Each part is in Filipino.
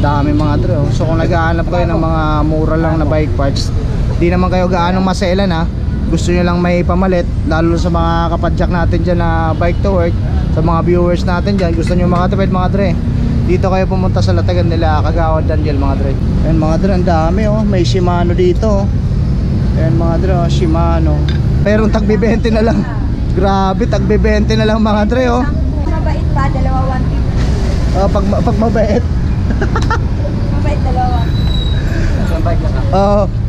Dami mga dre, oh. So kung naghahanap kayo ng mga mura lang na bike parts, di naman kayo gaano maselan ha. Gusto nyo lang may pamalit, lalo sa mga kapadyak natin dyan na bike to work, sa mga viewers natin dyan, gusto nyo makatipid mga dre, dito kayo pumunta sa latagan nila Kagawad Daniel mga dre. Ayan mga dre, ang dami oh. May Shimano dito oh. Ayan mga dre, oh, Shimano. Pero tagbi 20 na lang. Grabe, tagbi 20 na lang mga dre oh. Mabait pa, dalawa 150. Pag mabait. Mabait, dalawa.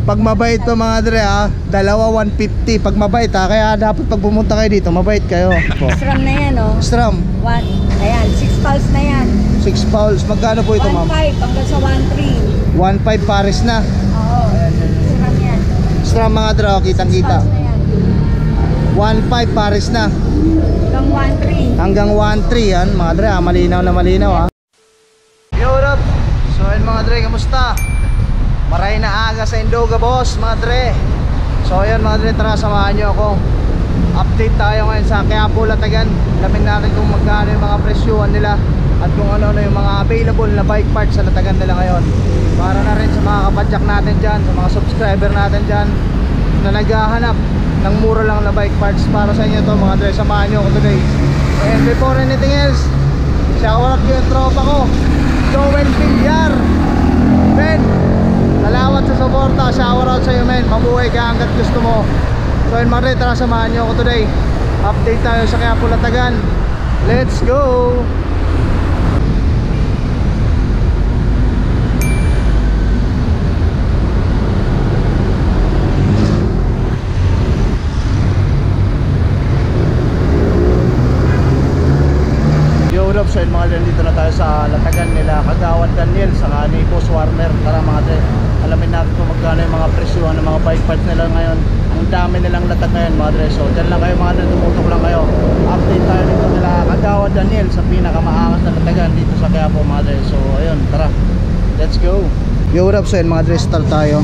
Pag mabait to mga dre ha, dalawa 150 pag mabait ha. Kaya dapat pag pumunta kayo dito, mabait kayo po. SRAM na yan oh. SRAM 1, ayan, 6 pulse na yan. 6 fouls, magkano po ito ma'am? 1.5 hanggang sa 1.3. 1.5 pares na. Oo, SRAM yan. SRAM mga dre, oh, kitang kita. 1.5 pares na Hanggang 1.3. hanggang 1.3 yan mga dre ha. Malinaw na malinaw ha. Yo, what up? So yun mga dre, kamusta? Maray na aga sa Indoga boss mga dre. So ayun mga dre, tara samahan nyo ako. Update tayo ngayon sa Quiapo Latagan. Alamin natin kung magkano yung mga presyuhan nila at kung ano yung mga available na bike parts sa Latagan nila ngayon. Para na rin sa mga kapadyak natin dyan, sa mga subscriber natin dyan na naghahanap ng mura lang na bike parts. Para sa inyo to mga dre, samahan nyo ako today. And before anything else, shout out yung tropa ko Joel Villar. Ben, salamat sa suporta, shout out sa iyo men. Mabuhay ka hanggat gusto mo. So yun mga dre, tara samahan nyo ako today. Update tayo sa Quiapo Latagan. Let's go! So yun mga dre, dito na tayo sa latagan nila Kagawad Daniel saka ni Boss Warmer. Tara mga dre, alamin natin kung magkano yung mga presyuhan ng mga bike parts nila ngayon. Ang dami nilang latag ngayon mga dre. So dyan lang kayo mga dre, tumutok lang kayo. Update tayo dito nila Kagawad Daniel sa pinakamaangas na latagan dito sa Quiapo mga dre. So ayun, tara, let's go. Yo, what up? So yun mga dre, start tayo.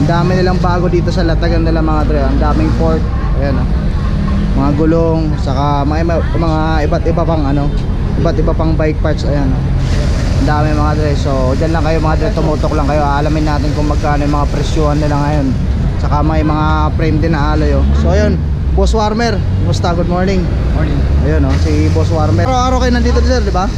Ang dami nilang bago dito sa latagan nila mga dre. Ang daming port, ayan mga gulong, saka mga iba't iba pang iba't iba pang bike parts. Ayan ang dami mga dre. So dyan lang kayo mga dre, tumutok lang kayo. Alamin natin kung magkano yung mga presyuhan nila ngayon. Saka may mga frame din na alloy oh. So ayun, Boss Warmer, kumusta? Good morning. Morning. Ayun oh, si Boss Warmer. Araw-araw kayo nandito sir, di ba?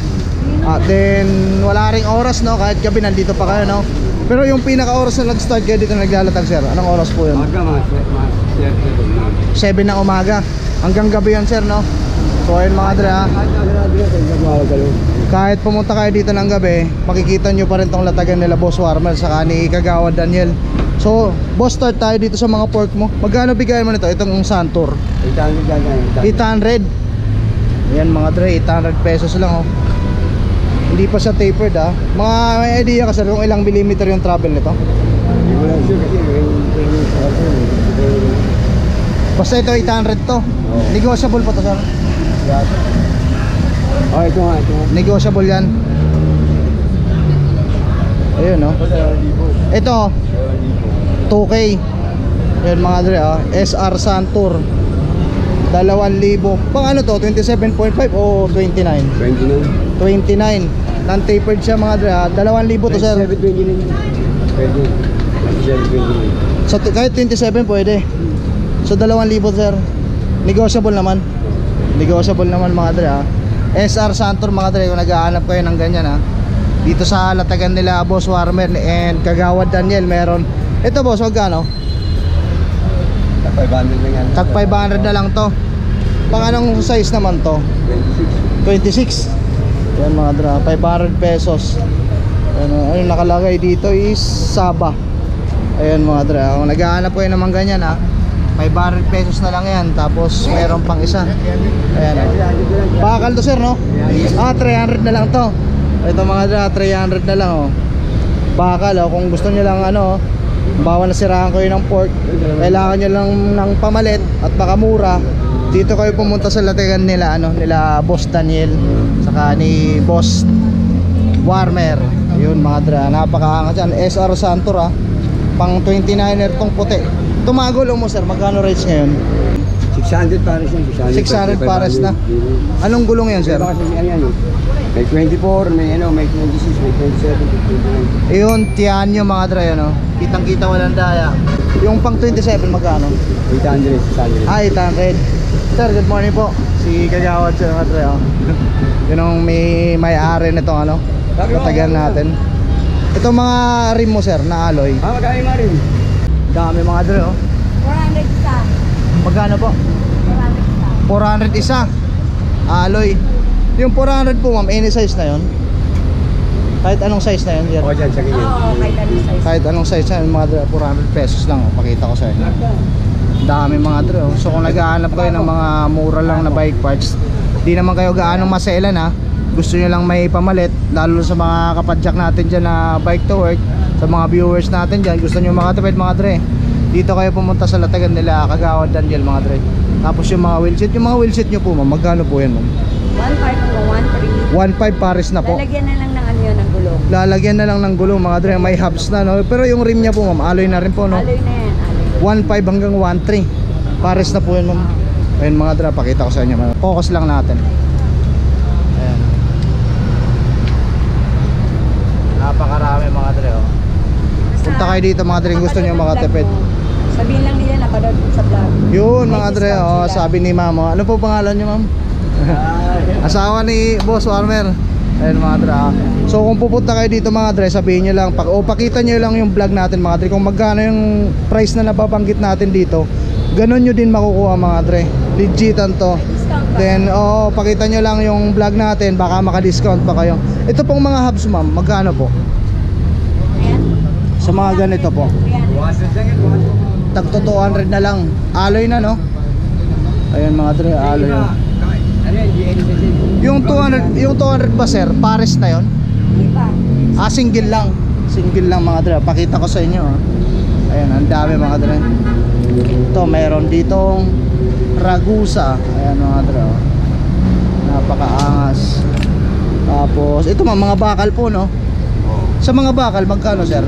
Then wala ring oras no, kahit gabi nandito pa kayo no. Pero yung pinaka oras na nag-start kayo dito naglalatag sir, anong oras po yun? Maga mga 7 ng umaga hanggang gabi yun sir no. So ayun mga dre ha, kahit pumunta kayo dito ng gabi, makikita nyo pa rin tong latagan nila Boss Warmer saka ni Kagawad Daniel. So boss, start tayo dito sa mga pork mo. Magkano bigayan mo nito, itong Santur? 800. Ayan mga dre, 800 pesos lang oh. Hindi pa siya tapered ha. Mga may idea ka sir kung ilang millimeter yung travel nito? Basta ito 800 to. Negotiable pa to sir? Oh, ito nga. Negotiable yan. Ayun no. Ito 2K. Ayun mga dre SR Santur 2,000. Pang ano to? 27.5 o 29? 29. Non-tapered siya mga dre 2,000 to sir. 27.29. So kahit 27 pwede. So 2,000 sir. Negotiable naman. Negotiable naman mga dre SR Santur mga dre, kung naghahanap kayo ng ganyan dito sa latagan nila Boss Warmer and Kagawad Daniel meron. Ito boss, magkano? Tag 500 lang yan. Tag 500 na lang to. Pang anong size naman to? 26. Yan mga dre, 500 pesos. Ano nakalagay dito is Saba. Ayan mga dre, kung naghahanap kayo naman ganyan 500 pesos na lang yan. Tapos meron pang isa. Ayan bakal to sir no? 300 na lang to. Ito mga dre, 300 na lang oh. Bakal kung gusto nyo lang bawa nasiraan kayo ng pork, kailangan nyo lang ng pamalit at baka mura, dito kayo pumunta sa latagan nila nila Boss Daniel saka ni Boss Warmer. Yun mga dre, napakaangat yan. SR Santur pang 29er tong puti. Tumagol mo sir, magkano rates ngayon? 600 pares yan. 600 pares na. Anong gulong yan, sir? Baka kasi ano yan eh. May 24, may ano, may 26, may 27, 29. Yun, tiyan nyo mga dre, ano? Kitang-kita walang daya. Yung pang 27, magkano? 800, 600. Ah, 800. Sir, good morning po. Si Kagawad sir mga dre, oh. Yun ang may-ari nitong ano, tatagan natin. Itong mga rim mo, sir, na alloy. Ah, magkano yung marin? Dami mga dre, oh. 400 isa. Magkano po? 400 isa. 400 isa. Alloy. Yung 400 po, ma'am, any size na yun? Kahit anong size na yun, sir? O, dyan sa ganyan. Oo, kahit ano size. Kahit anong size na yun, mga dre, 400 pesos lang, oh. Pakita ko sa inyo. Dami mga dre, oh. So kung naghahanap kayo ng mga mura lang na bike parts, di naman kayo gaano maselan ha. Gusto nyo lang may pamalit, lalo sa mga kapadyak natin dyan na bike to work, sa mga viewers natin dyan, gusto nyo makatipid mga dre, dito kayo pumunta sa latagan nila Kagawad Daniel mga dre. Tapos yung mga wheelset nyo po ma'am, magkano po yan ma'am? 1.5 po, 1.3. 1.5 pares na po. Lalagyan na lang ng ano yun, ng gulong. Lalagyan na lang ng gulong mga dre, may hubs na no. Pero yung rim niya po ma'am, alloy na rin po no. Alloy na yan, alloy. 1.5 hanggang 1.3 pares na po yan ma'am. Ayun mga dre, pakita ko sa inyo ma'am. Focus lang natin. Ayan. Napakarami mga dre oh. Punta kayo dito mga dre, gusto nyo makatipid. Sabihin lang nila, napanood ko sa vlog. Yun May mga dre, discount oh, sila. sabi ni ma'am oh. Ano po pangalan nyo ma'am? Asawa ni Boss Warmer. Ayun mga dre ah. So kung pupunta kayo dito mga dre, sabihin nyo lang pakita nyo lang yung vlog natin mga dre, kung magkano yung price na nababanggit natin dito. Ganon nyo din makukuha mga dre. Legitan to. Discount pa. Then pakita nyo lang yung vlog natin, baka maka-discount pa kayo. Ito pong mga hubs ma'am, magkano po? Ayan. Sa mga ganito po. 300. Tagto 200 na lang. Alloy na no? Ayun mga dre, alloy. Oh. Ano yan, GNCC? Yung 200 ba sir, pares na yon? Hindi pa. Ah, single lang. Single lang mga dre. Pakita ko sa inyo. Ah. Ayun, ang dami mga dre. Ito, meron ditong Ragusa. Ayan mga dre. Oh. Napakaangas. Tapos, ito mga bakal po no? Sa mga bakal, magkano sir?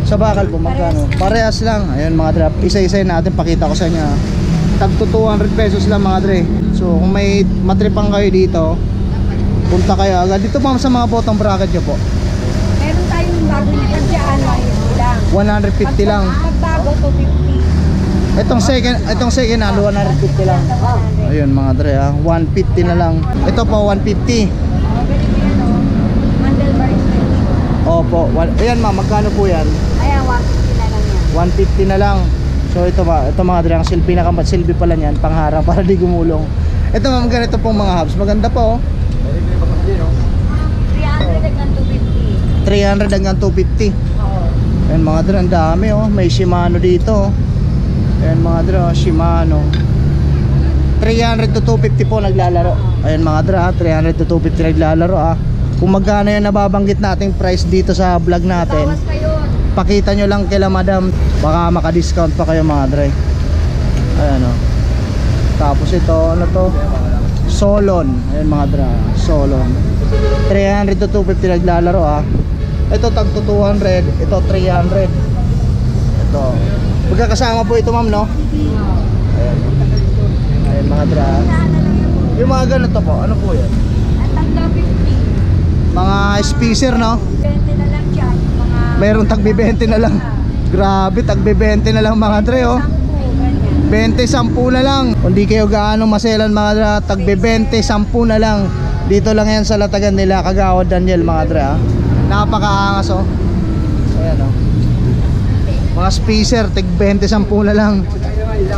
Sa bakal po, magkano? Parehas lang. Ayun mga dre. Isa-isa natin, pakita ko sa inyo. Ah. Tagto 200 pesos lang mga dre. So kung may matripang kayo dito, punta kayo agad dito ma'am sa mga bottom bracket nyo po. Meron tayong bago nito dyan, lang. 150 lang. Pagbago, 250. Itong second hand 150 lang. Ayun mga dre ah, 150 na lang. Ito po 150. Oh, ganito yan o. Mandelbar extension. Opo, ayan ma'am, magkano po yan? Ayan, 150 na lang yan. 150 na lang. So ito mga dre, ang silbi pala niyan, pangharang para di gumulong. Ito ma'am, ganito pong mga hubs, maganda po oh. 300 hanggang 250. 300 hanggang 250. Oo. Ayan mga dre, ang dami oh. May Shimano dito oh. Ayan mga dre, oh, Shimano 300 to 250 po naglalaro. Ayan mga dre, 300 to 250 naglalaro ah. Kung magkano yung nababanggit nating price dito sa vlog natin, Bawas kayo. pakita nyo lang kila madam, baka maka-discount pa kayo mga dre. Ayan oh. Tapos ito, ano to? Solon. Ayan mga dre, Solon 300 to 250 naglalaro ah. Ito tagto 200, ito 300. Ito magkakasama po ito ma'am no? Ayan. Ayan mga dre. Yung mga ganito po, ano po yan? At hanggang 50. Mga spacer no? 20 na lang dyan. Mga Mayroong tagbi 20 na lang. Grabe, tagbi 20 na lang mga dre oh. 10, ganyan. 20, 10 na lang. Kung di kayo gaano maselan mga dre, tagbi 20, 10 na lang. Dito lang yan sa latagan nila Kagawad Daniel mga dre ah. Napakaangas oh. Ayan oh. Mga spacer, tig 20, 10 na lang.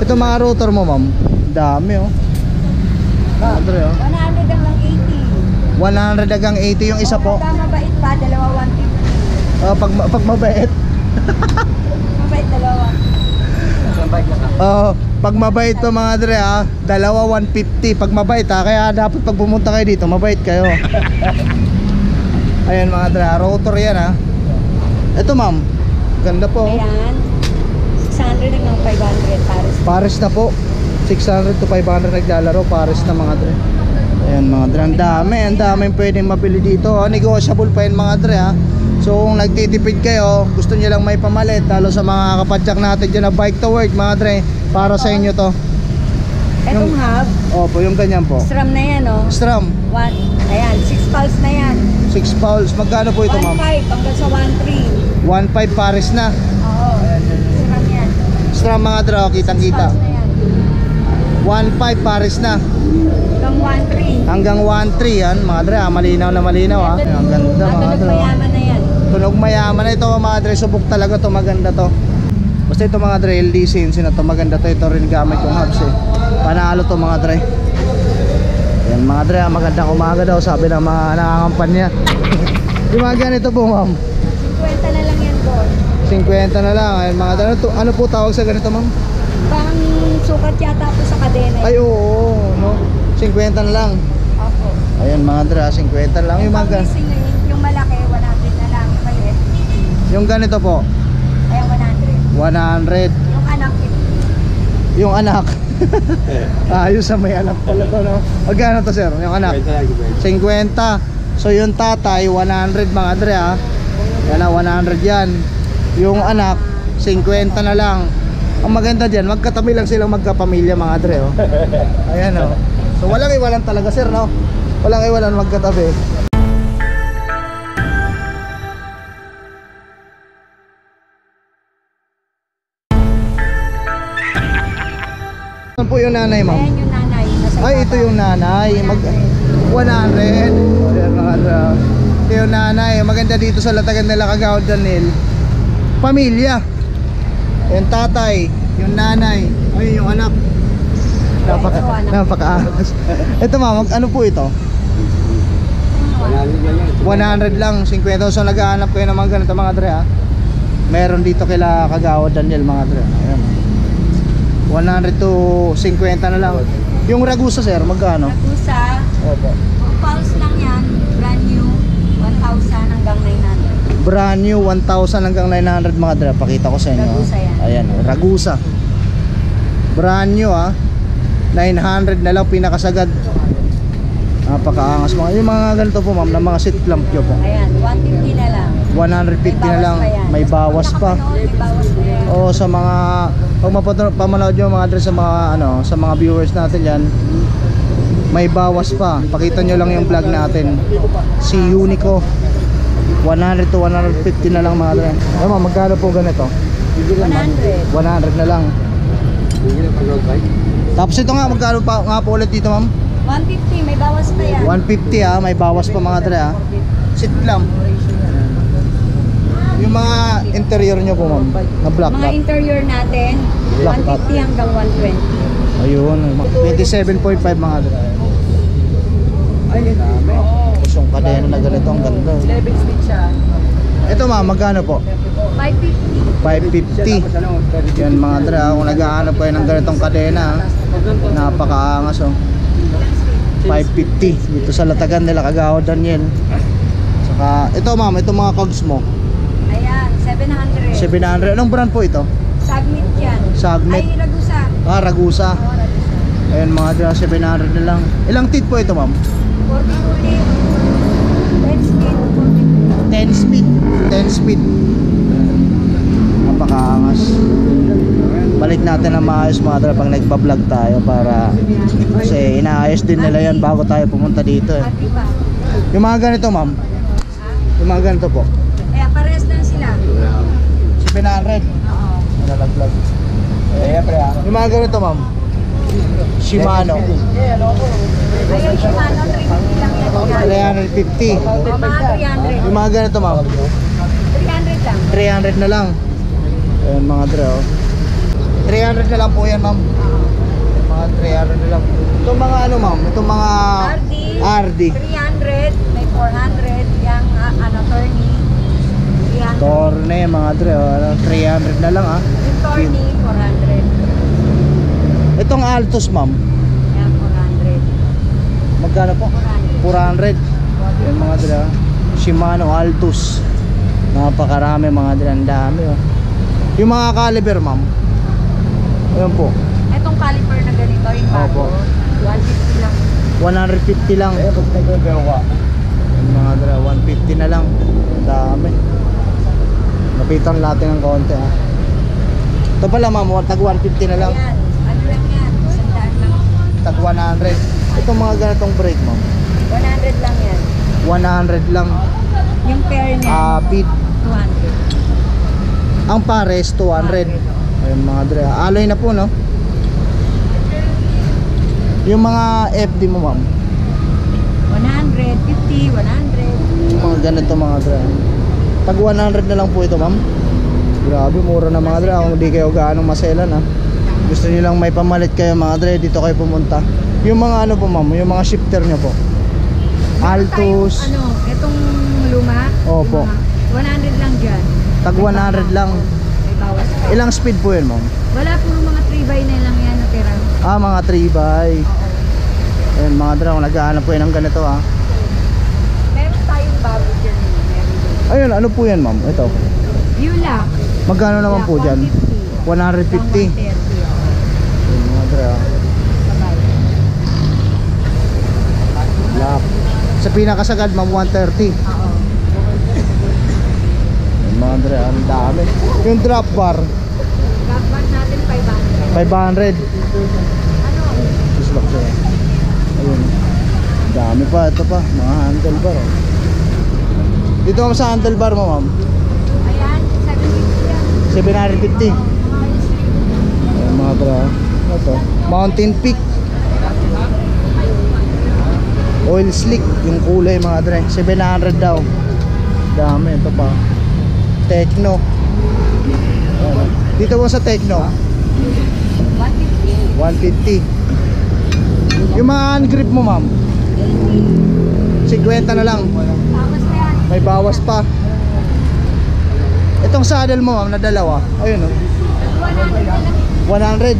Ito mga rotor mo ma'am. Dami oh. Mga dre oh. 100 hanggang 80. 100 hanggang 80 yung isa po. Pagka mabait pa, dalawa 150. Pag mabait. Mabait, dalawa. Pag mabait to mga dre ah, dalawa 150 pag mabait ah, kaya dapat pag pumunta kayo dito mabait kayo. Ayan mga dre, rotor yan ah. Ito ma'am, ganda po. Ayan. 600 hanggang 500 pares. Pares na po. 600 to 500 naglalaro, pares na mga dre. Ayan mga dre, ang dami pwedeng mabili dito. Negotiable pa yan mga dre ah. So kung nagtitipid kayo, gusto niyo lang may pamalit, lalo sa mga kapadyak natin dyan na bike to work mga dre, Para sa inyo to. Etong hub, Opo, yung ganyan po. SRAM na yan, oh. Stram, Ayan, 6 pulse na yan. 6 fouls. Magkano po ito, 1.5 ma'am? hanggang sa 1.3. 1.5 pares na. Oo, SRAM yan. Stram mga dre, oh, 6 kitang-kita. pulse na yan. 1.5 pares na. Hanggang 1.3. Hanggang 1.3 yan, mga dre, malinaw na malinaw ah. Ang ganda mga Matulog dre. Oh. mayaman na yan. Tunog mayaman na ito mga dre, subok talaga to, maganda to. Basta ito mga dre, LDC na to, maganda to. Ito rin gamit yung hubs eh. Panalo to mga dre. Yan mga dre, magandang umaga daw, sabi ng mga nangangampanya. Yung mga ganito po ma'am, 50 na lang yan doon. 50 na lang. Ayun, mga dre, ano po tawag sa ganito ma'am? Pang sukat yata po sa kadena. Ay oo, no? 50 na lang. Opo. Ayun mga dre, 50 lang. Yung mga Pang missing na yun, yung malaki, 100 na lang. Yung maliit, yung ganito po, ay 100. 100. Yung anak, Yung anak. Ayos sa may anak pala to, no? Magkano to sir? Yung anak? 50. So yung tatay 100 mga dre ah. Yan na 100 yan. Yung anak 50 na lang. Ang maganda diyan, magkatabi lang silang magkapamilya mga dre oh. Ayan oh. So walang iwanan talaga sir no. Walang iwanan magkatabi. Saan po yung nanay ma'am? ayan yung nanay. Nasa Ay, ito yung nanay. 100. Ayan, mga dre. Ito yung nanay. Maganda dito sa Latagan nila Kagawad Daniel. Pamilya. Yung tatay, yung nanay, ay yung anak. Napakaangas. Ito ma'am, ano po ito? 100 lang, 50. So naghahanap kayo ng mga ganito mga dre ha. Meron dito kila Kagawad Daniel mga dre. Ayan. 100 to 50 na lang. Yung Ragusa sir, magkano? Ragusa, Opo. pulse lang yan, brand new, 1,000 hanggang 900. Brand new 1,000 hanggang 900 mga dre. Pakita ko sa inyo. Ragusa yan. Ayan, Ragusa. Brand new ah. 900 na lang pinakasagad. Napakaangas mga. Yung mga ganito po ma'am, na mga seat lamp nyo po. Ayan, 150 na lang. 150 na lang. May bawas pa. May bawas pa yan. O sa mga pag mapanood nyo mga dre sa mga ano, sa mga viewers natin yan, may bawas pa. Pakita nyo lang yung vlog natin. Si Unico. 100 to 150 na lang mga dre. Ano ma'am, magkano po ganito? 100. 100 na lang. Tapos ito nga, magkano pa nga po ulit dito ma'am? 150, may bawas pa yan. 150 ah, may bawas pa mga dre ah. Sit lamp. Yung mga interior nyo po ma'am, na black Mga top. interior natin, Black top. 150 hanggang 120. Ayun, 27.5 mga dre. Ay, dami. Kusong kadena na ganito, ang ganda. 11 speed siya. Ito ma'am, magkano po? 550. 550. Yan mga dre, kung naghahanap kayo ng ganitong kadena, napakaangas oh. 550 dito sa Latagan nila Kagawad Daniel. Saka ito ma'am, itong mga cogs mo. Ayan, 700. 700. Anong brand po ito? Sagmit yan. Sagmit. Ay, Ragusa. Ah, Ragusa. Oo, Ragusa. Ayun mga dre, 700 na lang. Ilang teeth po ito ma'am? 42 lead. 10 speed, 10 42. speed. 10 speed. Napakaangas. Balik natin ang maayos mga dre pag nagpa-vlog tayo para kasi inaayos din nila yan bago tayo pumunta dito eh. Pati pa. Yung mga ganito ma'am, yung mga ganito po, Kaya parehas lang sila. 700. Oo. Nalaglag. Yung mga ganito ma'am, Shimano, Ayun, Shimano, 350 lang yan. 350. O, mga 300. Yung mga ganito ma'am, 300 lang. 300 na lang. Ayun mga dre oh. 300 na lang po yan ma'am. Mga 300 na lang. Itong mga ano ma'am, itong mga RD. 300, may 400, yung attorney. 300. Torne mga dre oh. Ano, 300 na lang ah. Yung attorney, 400. Itong Altos ma'am, Yan, 400. magkano po? 400. Yan mga dre ah. Shimano Altos. Napakarami mga dre, ang dami oh. Yung mga caliber ma'am, ayun po, Itong caliper na ganito, yung bago, 150 lang. 150 lang. Yung mga dre, 150 na lang. Ang dami. Napitan natin ng konti ah. Ito pala ma'am, tag 150 na lang. Ayan, tag 100. Itong mga ganitong brake mo, 100 lang yan. 100 lang. Yung pair niya, Bid. 200. Ang pares 200. Ayun mga dre, alloy na po no. Yung mga FD mo ma'am, 100, 50, 100. mga ganito mga dre, tag 100 na lang po ito ma'am. Grabe, mura na mga dre. Kung di kayo gaano maselan ha, gusto niyo lang may pamalit kayo mga dre, dito kayo pumunta. Yung mga ano po ma'am, yung mga shifter nyo po, Altos, Ano, itong luma. Opo. yung mga 100 lang dyan. tag 100 lang. May bawas pa. Ilang speed po yun ma'am? Wala, puro mga 3x9 lang yan natira. Mga 3x. Oo. Ayun mga dre, kung naghahanap po yun ng ganito ha. Meron tayong bago dyan. Meron din. Ayun, ano po yan ma'am? Ito, Yula. magkano naman po dyan? 150. 130. Ayun mga dre ha. Black. Sa pinakasagad ma'am 130. Oo. Ayun mga dre, ang dami. Yung drop bar Kapag natin 500. 500. Ano? Dislok siya. Ayun. Dami pa, ito pa, mga handlebar. Oh. Dito ma'am sa handlebar mo ma'am, Ayan, 750 yan. 750. Mga street. Ayun mga dre. Ano to? Mountain Peak. Oil slick yung kulay mga dre, 700 daw. Dami, ito pa. Techno. Ayun. Dito po sa Techno 150. 150. Yung mga ungrip mo ma'am, 50 na lang. Tapos na yan. May bawas pa. Itong saddle mo ma'am na dalawa, ayun oh, 100 na lang. 100.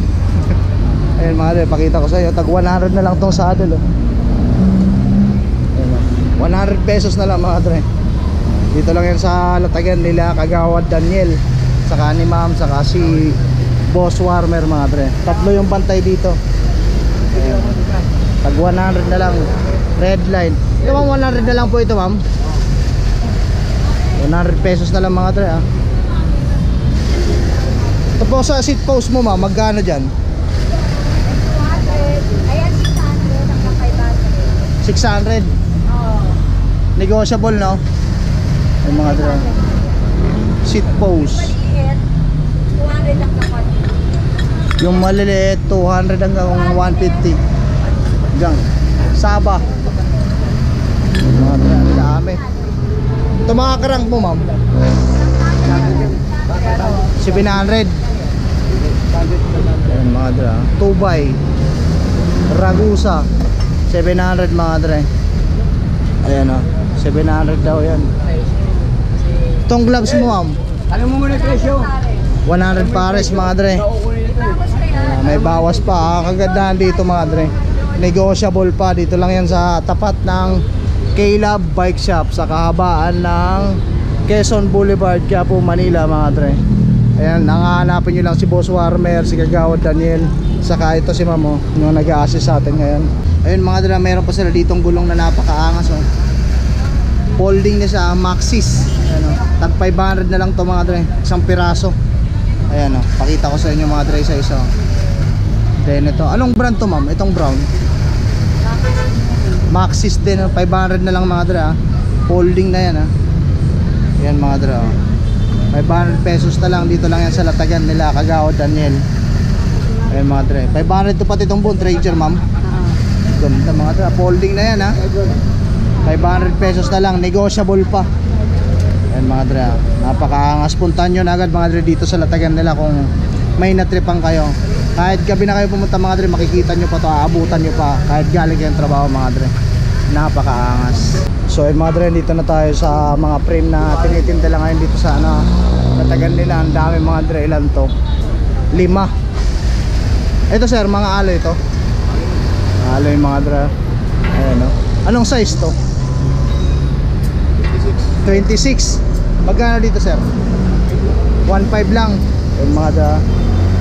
Ayun mga dre, pakita ko sa iyo, tag 100 na lang tong saddle oh. Ayun, oh. 100 pesos na lang mga dre. Dito lang yan sa latagan nila Kagawad Daniel, saka ni ma'am, saka si Boss Warmer mga dre. Tatlo yung bantay dito. Ayun. Tag 100 na lang. Red line. Ito ma'am, 100 na lang po ito ma'am. 100 pesos na lang mga dre ah. Ito po sa seat post mo ma'am, magkano dyan? 200. Ayan, 600 hanggang 500. 600. Oo. Negotiable no? Ay mga dre. Seat post. Maliit, 200 lang na konti. Yung maliliit 200 hanggang 150. Hanggang Saba. Mga dre, ang dami. Ito mga karang mo ma'am, 700. Ayan mga dre, 2x Ragusa 700 mga dre. Ayan o, 700 daw yan. Itong gloves mo ma'am, Ano mo muna yung presyo? 100 pares mga dre. Tapos na yan. May bawas pa. Ang kagandahan dito mga dre, negotiable pa. Dito lang yan sa tapat ng K-Lab Bike Shop sa kahabaan ng Quezon Boulevard, Quiapo, Manila mga dre. Ayan, nangahanapin nyo lang si Boss Warmer, si Kagawad Daniel, saka ito si Mamo yung nag-a-assist sa atin ngayon. Ayun mga dre, meron pa sila ditong gulong na napakaangas oh. Folding na siya, Maxis. Ayan, oh. Tag 500 na lang to mga dre, isang piraso. Ayan oh, pakita ko sa inyo mga dre sa isa oh. Then ito, anong brand to ma'am? Itong brown Maxis din oh. 500 na lang mga dre ah. Folding na yan ah. Ayan mga dre oh. 500 pesos na lang, dito lang yan sa latagan nila Kagawad Daniel. Ayan mga dre, 500 to pati itong Bone Ranger ma'am. Ganda mga dre, folding na yan ha. 500 pesos na lang, negotiable pa. Ayan mga dre, napakaangas. Puntahan nyo na agad mga dre dito sa latagan nila kung may natripan kayo. Kahit gabi na kayo pumunta mga dre, makikita nyo pa to, aabutan nyo pa kahit galing kayong trabaho mga dre. Napakaangas. So ayun mga dre, dito na tayo sa mga frame na tinitinda lang ngayon dito sa ano, latagan nila. Ang dami mga dre, ilan to? 5. Ito sir, mga alloy to. Alloy mga dre. Ayan o. Anong size to? 26. Magkano dito sir? 1.5 lang. Ayun mga dre,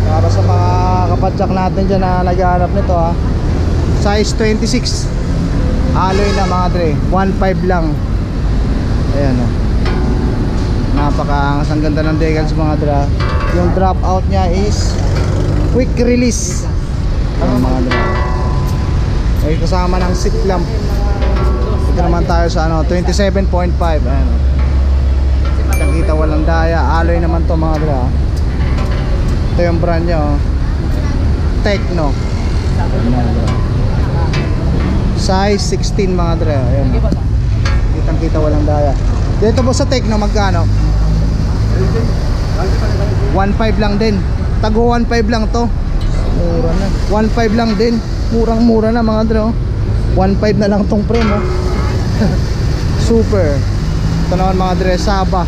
para sa mga kapadyak natin dyan na naghahanap nito ha. Size 26. Alloy na mga dre, 1.5 lang. Ayan o. Napakaangas, ang ganda ng decals mga dre. Yung drop out nya is quick release. Ayan mga dre. May kasama ng seat lamp. Dito naman tayo sa ano, 27.5. Ayan. Nakita walang daya. Alloy naman to mga dre. Ito yung brand niya, oh. Tecno. Size 16 mga dre. Ayan. Kitang kita walang daya. Dito po sa Tecno magkano? 1.5 lang din. Tago 1.5 lang to. Mura na. 1.5 lang din. Murang-mura na mga dre, oh. 1.5 na lang tong frame, oh. Super. Ito naman mga dre, Saba.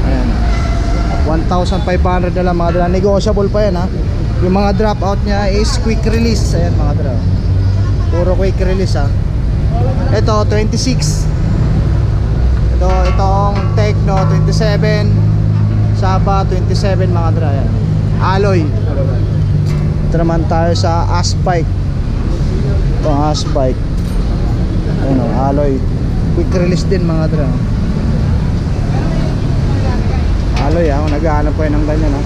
Ayan. 1,500 na lang mga dre. Negotiable pa yan, ha. Yung mga drop out niya is quick release. Ayan mga dre. Puro quick release, ha. Ito 26. Itong Tecno 27. Saba 27 mga dre. Ayan. Alloy. Ito naman tayo sa Asbike. Ito ang Asbike. Ayan, alloy. Quick release din mga dre. Alloy, ha. Naghahanap ko yun ng ganyan, ha.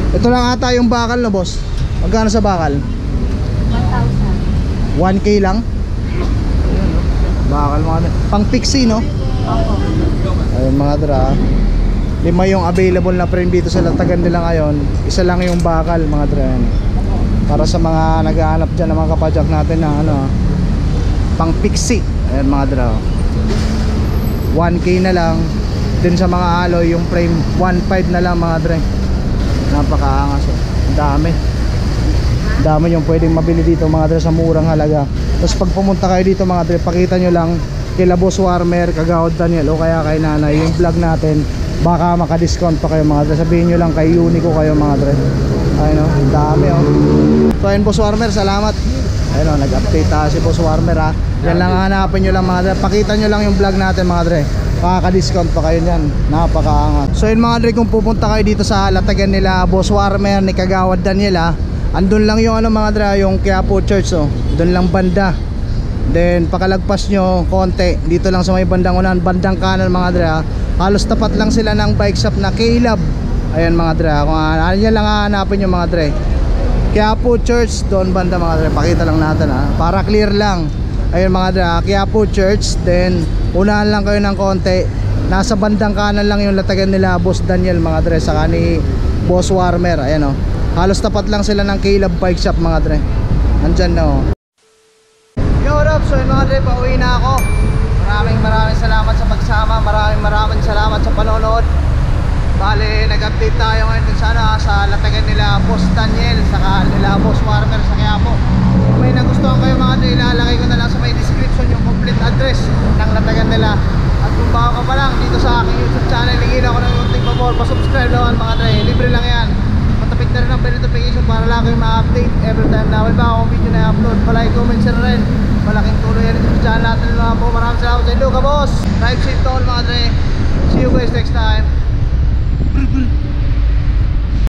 Ito lang ata yung bakal, no boss? Magkano sa bakal? 1,000. 1K lang? Bakal mga dre. Pang pixie, no? Opo. Ayun mga dre. 5 yung available na frame dito sa Latagan nila ngayon. Isa lang yung bakal mga dre. Para sa mga naghahanap dyan ng mga kapadyak natin na ano, pang pixie. Ayun mga dre. 1K na lang. Din sa mga alloy yung frame 1.5 na lang mga dre. Napakaangas, oh. Dami. Dami yung pwedeng mabili dito mga dre sa murang halaga. Tapos pag pumunta kayo dito mga dre, pakita nyo lang kila Boss Warmer, Kagawad Daniel o kaya kay Nanay yung vlog natin. Baka maka-discount pa kayo mga dre. Sabihin nyo lang kay Unico kayo mga dre. Ayun, oh. Dami, oh. So ayun Boss Warmer, salamat. Ayun, oh. Nag-update si Boss Warmer, ha. Yan lang hanapin nyo lang mga dre. Pakita nyo lang yung vlog natin mga dre. Makaka-discount pa kayo niyan. Napakaangat. So yun mga dre, kung pupunta kayo dito sa Latagan nila Boss Warmer ni Kagawad Daniel, ha, andun lang yung ano mga dre, yung Quiapo Church, oh. Doon lang banda. Then pakalagpas nyo konti, dito lang sa may bandang unahan, bandang kanan mga dre, ha. Halos tapat lang sila ng bike shop na K-Lab. Ayan mga dre, kung ano yan lang hahanapin yung mga dre. Quiapo Church, doon banda mga dre. Pakita lang natin, ha, para clear lang. Ayun mga dre, Quiapo Church. Then unahan lang kayo ng konti, nasa bandang kanan lang yung Latagan nila Boss Daniel mga dre, saka ni Boss Warmer. Ayan, oh. Halos tapat lang sila ng K-Lab bike shop mga dre. Nandyan na, oh. Yo, Rob, so yun mga dre, pauwi na ako. Maraming salamat sa pagsama. Maraming salamat sa panonood. Bale, nag-update tayo ngayon dun sana sa Latagan nila Boss Daniel, saka nila Boss Warmer sa Quiapo. Kung may nagustuhan kayo mga dre, ilalagay ko na lang sa may description yung complete address ng Latagan nila. At kung bago ka pa lang dito sa aking YouTube channel, hingin ako ng munting pabor, pa-subscribe naman mga dre, libre lang yan. Matapit na rin ang bell notification para lang kayo ma-update every time na may bago akong video na i-upload. Palike, comment, share rin. Malaking tuloy yan dito sa channel natin mga po. Maraming salamat sa inyo, ka boss. Drive safe to all mga dre. See you guys next time.